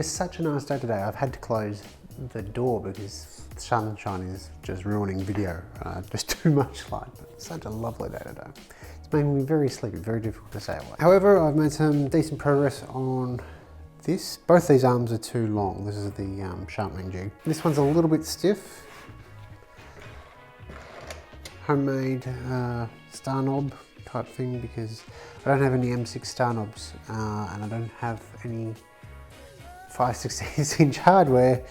is such a nice day today. I've had to close the door because the sunshine is just ruining video. Just too much light, but it's such a lovely day today. It's made me very sleepy, very difficult to stay awake. However, I've made some decent progress on this. Both these arms are too long. This is the sharpening jig. This one's a little bit stiff. Homemade star knob type thing because I don't have any M6 star knobs and I don't have any 5/16 inch hardware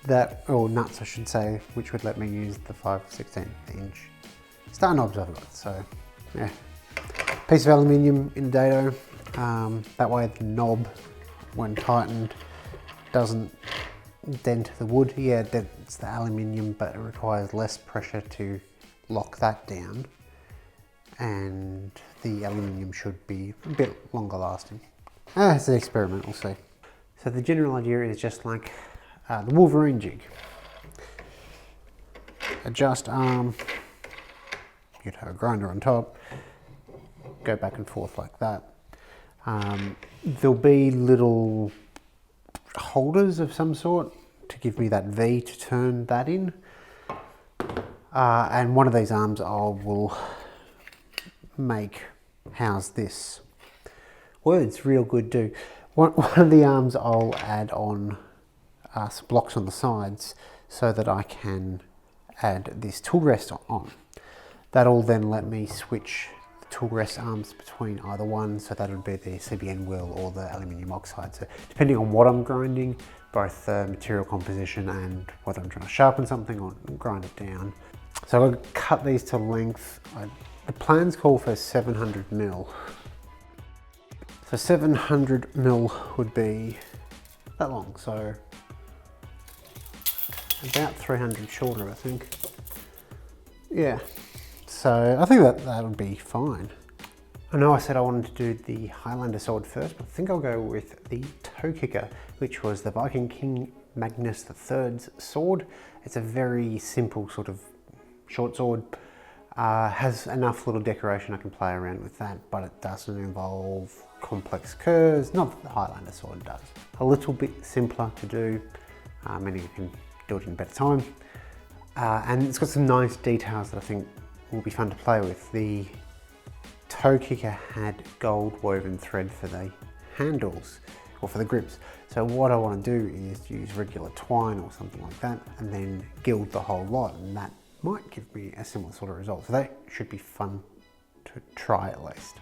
that, or nuts I should say, which would let me use the 5/16 inch star knobs I've got. So yeah, piece of aluminium in the dado. That way the knob, when tightened, doesn't dent the wood. Yeah, it's the aluminium, but it requires less pressure to lock that down, and the aluminium should be a bit longer lasting. It's an experiment, we'll see. So the general idea is just like the Wolverine jig. Adjust arm, you'd have a grinder on top, go back and forth like that. There'll be little holders of some sort to give me that V to turn that in. And one of these arms I will house this. Words real good too. One of the arms I'll add on some blocks on the sides so that I can add this tool rest on. That'll then let me switch the tool rest arms between either one, so that would be the CBN wheel or the aluminium oxide. So depending on what I'm grinding, both the material composition and whether I'm trying to sharpen something or grind it down. So I'll cut these to length. The plans call for 700 mil. So 700 mil would be that long, so about 300 shorter, I think. Yeah, so I think that would be fine. I know I said I wanted to do the Highlander sword first, but I think I'll go with the toe kicker, which was the Viking King Magnus III's sword. It's a very simple sort of short sword. Has enough little decoration I can play around with that, but it doesn't involve complex curves, not that the Highlander sword does. A little bit simpler to do, meaning you can do it in better time. And it's got some nice details that I think will be fun to play with. The toe kicker had gold woven thread for the handles, or for the grips. So what I want to do is use regular twine or something like that, and then gild the whole lot, and that might give me a similar sort of result. So that should be fun to try at least.